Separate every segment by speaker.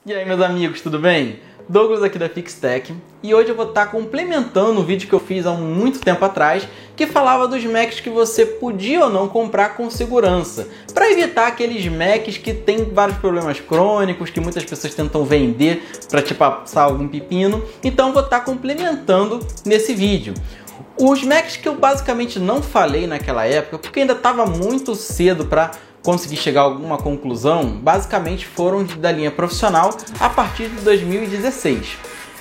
Speaker 1: E aí, meus amigos, tudo bem? Douglas aqui da Fixtech, e hoje eu vou estar complementando um vídeo que eu fiz há muito tempo atrás que falava dos Macs que você podia ou não comprar com segurança, para evitar aqueles Macs que tem vários problemas crônicos, que muitas pessoas tentam vender para te passar algum pepino. Então eu vou estar complementando nesse vídeo. Os Macs que eu basicamente não falei naquela época, porque ainda estava muito cedo para conseguir chegar a alguma conclusão, basicamente foram da linha profissional a partir de 2016.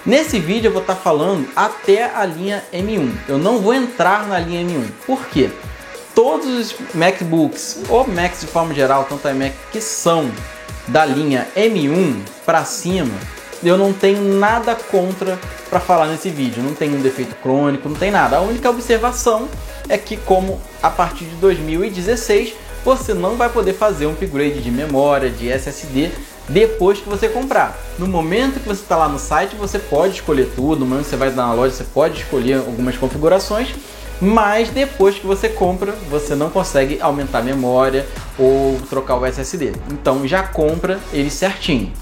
Speaker 1: Nesse vídeo eu vou estar falando até a linha M1. Eu não vou entrar na linha M1. Por quê? Todos os MacBooks, ou Macs de forma geral, tanto a Mac que são da linha M1 para cima, eu não tenho nada contra para falar nesse vídeo. Não tem um defeito crônico, não tem nada. A única observação é que, como a partir de 2016 você não vai poder fazer um upgrade de memória, de SSD, depois que você comprar. No momento que você está lá no site, você pode escolher tudo. No momento que você vai na loja, você pode escolher algumas configurações, mas depois que você compra, você não consegue aumentar a memória ou trocar o SSD. Então já compra ele certinho.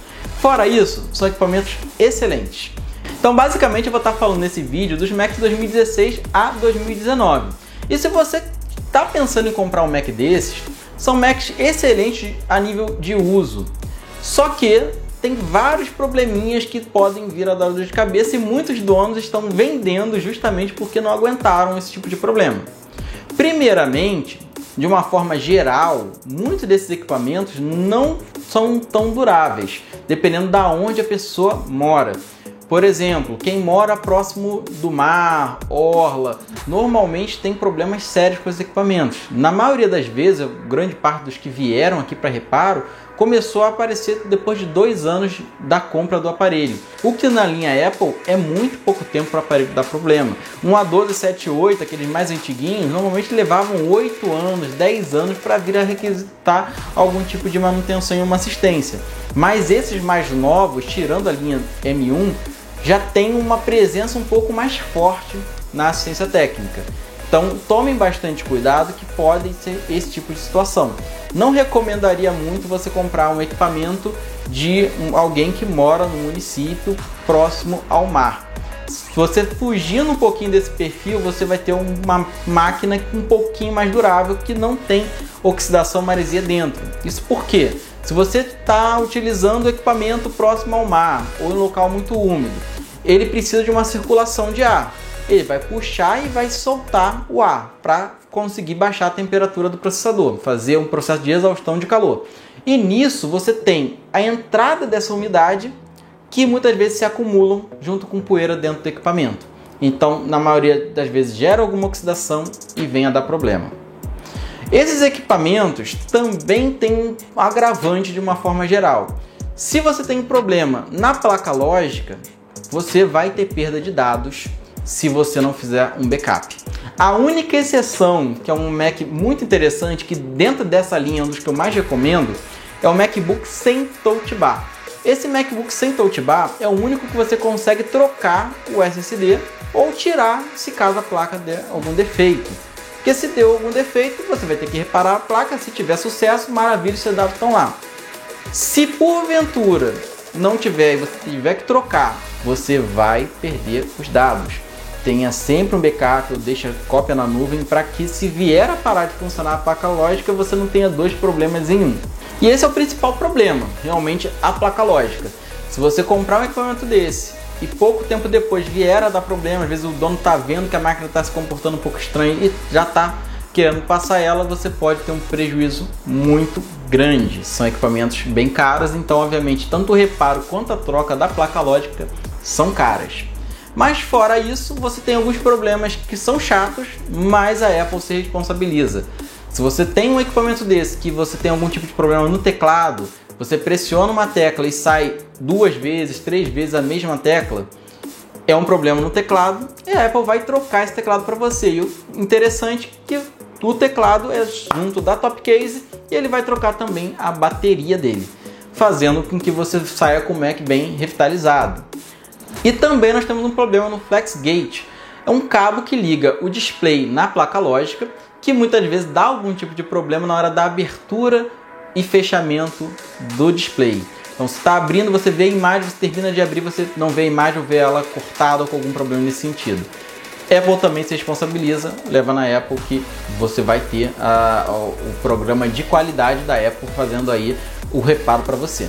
Speaker 1: Fora isso, são equipamentos excelentes. Então basicamente eu vou estar falando nesse vídeo dos Macs de 2016 a 2019. E se você está pensando em comprar um Mac desses, são Macs excelentes a nível de uso. Só que tem vários probleminhas que podem vir a dar dor de cabeça e muitos donos estão vendendo justamente porque não aguentaram esse tipo de problema. Primeiramente, de uma forma geral, muitos desses equipamentos não são tão duráveis, dependendo da onde a pessoa mora. Por exemplo, quem mora próximo do mar, orla, normalmente tem problemas sérios com os equipamentos. Na maioria das vezes, grande parte dos que vieram aqui para reparo começou a aparecer depois de 2 anos da compra do aparelho. O que na linha Apple é muito pouco tempo para o aparelho dar problema. Um A1278, aqueles mais antiguinhos, normalmente levavam 8 anos, 10 anos para vir a requisitar algum tipo de manutenção e uma assistência. Mas esses mais novos, tirando a linha M1, já tem uma presença um pouco mais forte na assistência técnica. Então tomem bastante cuidado, que pode ser esse tipo de situação. Não recomendaria muito você comprar um equipamento de alguém que mora no município próximo ao mar. Se você fugindo um pouquinho desse perfil, você vai ter uma máquina um pouquinho mais durável, que não tem oxidação, maresia dentro. Isso por quê? Se você está utilizando o equipamento próximo ao mar ou em um local muito úmido, ele precisa de uma circulação de ar. Ele vai puxar e vai soltar o ar para conseguir baixar a temperatura do processador, fazer um processo de exaustão de calor. E nisso você tem a entrada dessa umidade, que muitas vezes se acumulam junto com poeira dentro do equipamento. Então, na maioria das vezes, gera alguma oxidação e vem a dar problema. Esses equipamentos também têm um agravante de uma forma geral. Se você tem um problema na placa lógica, você vai ter perda de dados se você não fizer um backup. A única exceção, que é um Mac muito interessante, que dentro dessa linha é um dos que eu mais recomendo, é o MacBook sem Touch Bar. Esse MacBook sem Touch Bar é o único que você consegue trocar o SSD ou tirar se caso a placa der algum defeito. Porque se deu algum defeito, você vai ter que reparar a placa. Se tiver sucesso, maravilha, seus dados estão lá. Se porventura não tiver e você tiver que trocar, você vai perder os dados. Tenha sempre um backup ou deixa cópia na nuvem, para que se vier a parar de funcionar a placa lógica, você não tenha 2 problemas em um. E esse é o principal problema, realmente, a placa lógica. Se você comprar um equipamento desse e pouco tempo depois vier a dar problema, às vezes o dono está vendo que a máquina está se comportando um pouco estranho e já está querendo passar ela, você pode ter um prejuízo muito grande. São equipamentos bem caros, então obviamente tanto o reparo quanto a troca da placa lógica são caras. Mas fora isso, você tem alguns problemas que são chatos, mas a Apple se responsabiliza. Se você tem um equipamento desse, que você tem algum tipo de problema no teclado, você pressiona uma tecla e sai 2 vezes, 3 vezes a mesma tecla, é um problema no teclado, e a Apple vai trocar esse teclado para você. E o interessante é que o teclado é junto da top case e ele vai trocar também a bateria dele, fazendo com que você saia com o Mac bem revitalizado. E também nós temos um problema no FlexGate. É um cabo que liga o display na placa lógica, que muitas vezes dá algum tipo de problema na hora da abertura e fechamento do display. Então se está abrindo, você vê a imagem, você termina de abrir, você não vê a imagem ou vê ela cortada ou com algum problema nesse sentido. Apple também se responsabiliza, leva na Apple que você vai ter o programa de qualidade da Apple fazendo aí o reparo para você.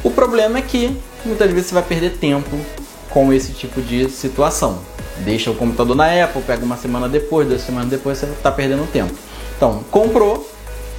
Speaker 1: O problema é que muitas vezes você vai perder tempo com esse tipo de situação. Deixa o computador na Apple, pega uma semana depois, 2 semanas depois, você está perdendo tempo. Então, comprou,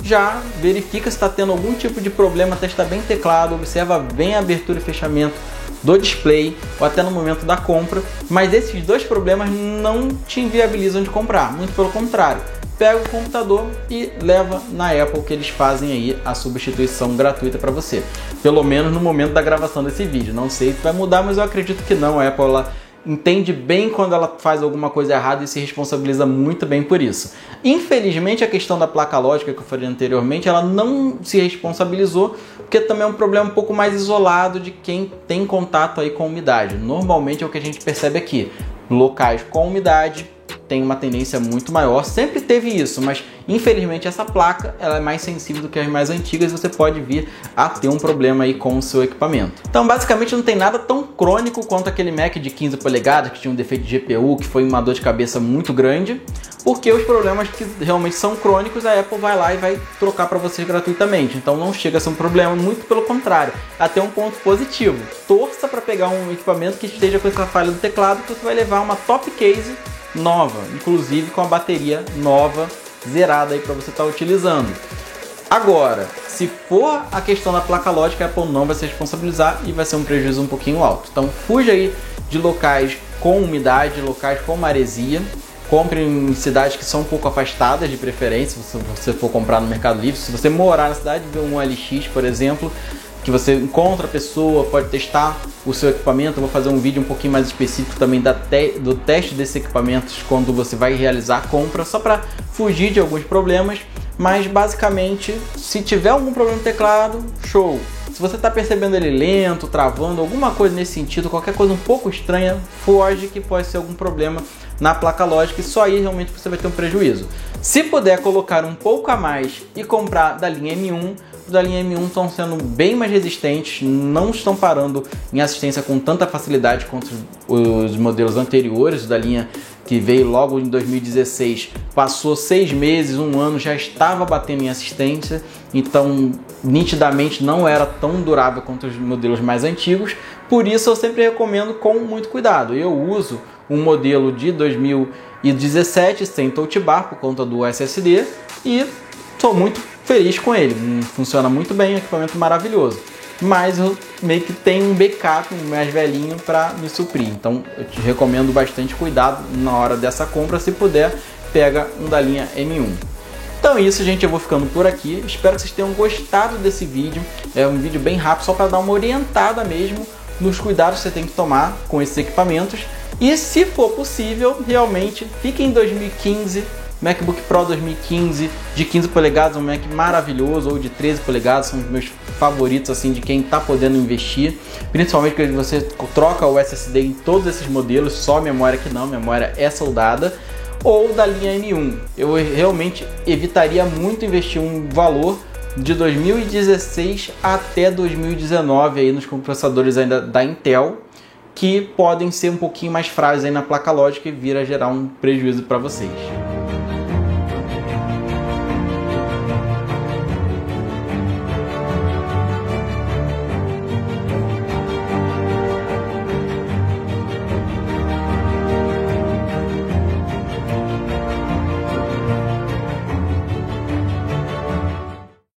Speaker 1: já verifica se está tendo algum tipo de problema, testa bem o teclado, observa bem a abertura e fechamento do display ou até no momento da compra, mas esses 2 problemas não te inviabilizam de comprar, muito pelo contrário. Pega o computador e leva na Apple que eles fazem aí a substituição gratuita para você. Pelo menos no momento da gravação desse vídeo. Não sei se vai mudar, mas eu acredito que não. A Apple ela entende bem quando ela faz alguma coisa errada e se responsabiliza muito bem por isso. Infelizmente, a questão da placa lógica que eu falei anteriormente, ela não se responsabilizou, porque também é um problema um pouco mais isolado de quem tem contato aí com umidade. Normalmente é o que a gente percebe aqui. Locais com umidade tem uma tendência muito maior, sempre teve isso, mas infelizmente essa placa ela é mais sensível do que as mais antigas e você pode vir a ter um problema aí com o seu equipamento. Então basicamente não tem nada tão crônico quanto aquele Mac de 15 polegadas que tinha um defeito de GPU, que foi uma dor de cabeça muito grande, porque os problemas que realmente são crônicos a Apple vai lá e vai trocar para vocês gratuitamente, então não chega a ser um problema, muito pelo contrário, até um ponto positivo. Torça para pegar um equipamento que esteja com essa falha do teclado, que você vai levar uma top case nova, inclusive com a bateria nova, zerada aí para você estar utilizando. Agora, se for a questão da placa lógica, a Apple não vai se responsabilizar e vai ser um prejuízo um pouquinho alto. Então fuja aí de locais com umidade, locais com maresia. Compre em cidades que são um pouco afastadas de preferência, se você for comprar no Mercado Livre. Se você morar na cidade, ver um OLX, por exemplo, que você encontra a pessoa, pode testar o seu equipamento. Eu vou fazer um vídeo um pouquinho mais específico também do teste desses equipamentos quando você vai realizar a compra, só para fugir de alguns problemas. Mas basicamente, se tiver algum problema no teclado, show! Se você está percebendo ele lento, travando, alguma coisa nesse sentido, qualquer coisa um pouco estranha, foge que pode ser algum problema na placa lógica e só aí realmente você vai ter um prejuízo. Se puder colocar um pouco a mais e comprar da linha M1, da linha M1 estão sendo bem mais resistentes, não estão parando em assistência com tanta facilidade quanto os modelos anteriores da linha que veio logo em 2016, passou 6 meses, 1 ano, já estava batendo em assistência, então nitidamente não era tão durável quanto os modelos mais antigos, por isso eu sempre recomendo com muito cuidado. Eu uso um modelo de 2017 sem touch bar por conta do SSD e sou muito feliz com ele, funciona muito bem, equipamento maravilhoso. Mas eu meio que tenho um backup mais velhinho para me suprir. Então eu te recomendo bastante cuidado na hora dessa compra. Se puder, pega um da linha M1. Então é isso, gente, eu vou ficando por aqui. Espero que vocês tenham gostado desse vídeo. É um vídeo bem rápido, só para dar uma orientada mesmo nos cuidados que você tem que tomar com esses equipamentos. E se for possível, realmente, fique em 2015... MacBook Pro 2015 de 15 polegadas, um Mac maravilhoso, ou de 13 polegadas, são os meus favoritos assim de quem está podendo investir, principalmente porque você troca o SSD em todos esses modelos, só a memória que não, a memória é soldada, ou da linha M1. Eu realmente evitaria muito investir um valor de 2016 até 2019 aí nos processadores ainda da Intel, que podem ser um pouquinho mais frágeis aí na placa lógica e vir a gerar um prejuízo para vocês.